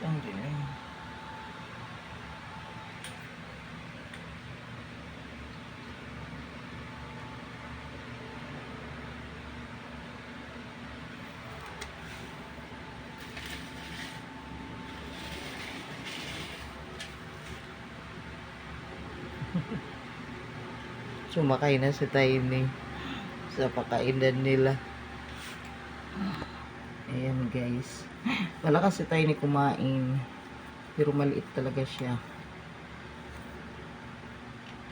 ang dilim. Sumakay na si Tiny sa pakainan nila. Ayan guys. Malakas si Tiny kumain. Pero maliit talaga siya.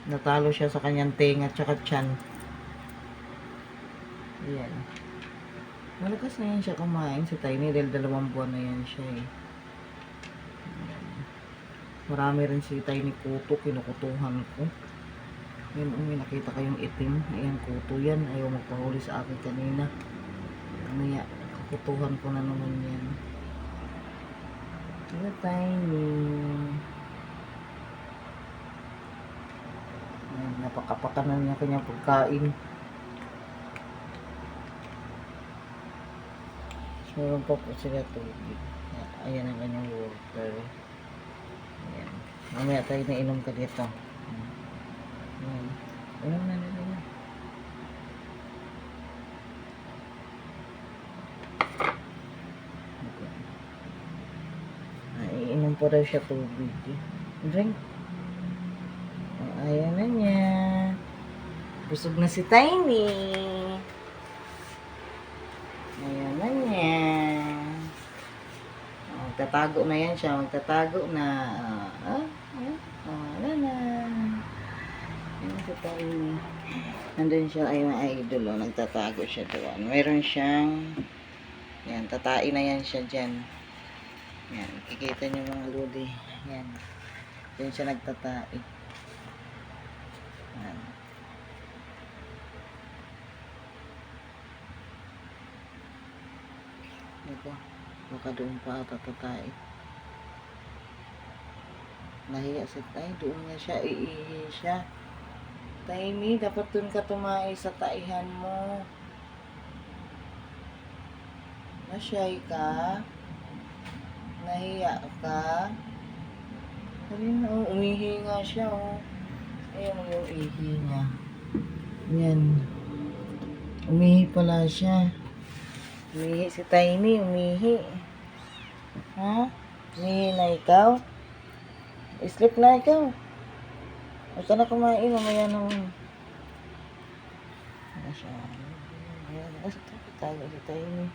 Natalo siya sa kanyang tenga at saka tiyan. Ayan. Malakas na yan siya kumain si Tiny dahil 2 buwan na yan siya eh. Ayan. Marami rin si Tiny kuto. Kinukutuhan ko. Ayan, may nakita kayong itim. Ayan, kuto yan. Ayaw magpahuli sa akin kanina. Mamaya, kukutuhan ko na naman yan. Hello, Tiny. Ayan, napakapakanan niya kanyang pagkain. Meron pa po sila tubig. Ayan ang kanyang water. Ayan. Mamaya tayo na inom ka dito. Ayan. Inom na nila. Iinom po daw siya tubig. Drink. Ayan na niya. Busog na si Tiny. Ayan na niya. Magtatago na yan siya. Magtatago na. Wala na. Ayan si Tiny. Nandun siya ay mga idol. Nagtatago siya doon. Meron siyang yan. Tatain na yan siya dyan. Yan. Kikita niyo mga lodi. Yan. Diyan siya nagtatai. Yan. Ito. Baka doon pa tatatay. Nahiya si Tay. Doon niya siya. Iihi siya. Tiny, dapat doon ka tumai sa taihan mo. Nasyay ka. Nahiya ka. Ayun, oh, umihi nga siya, oh. Ayan yung ihi niya. Yan. Umihi pala siya. Umihi si Tiny, umihi. Ha? Umihi na ikaw? Sleep na ikaw. Huwag ka na kumain, mamaya naman. Ayan siya. Ayan, tayo si Tiny.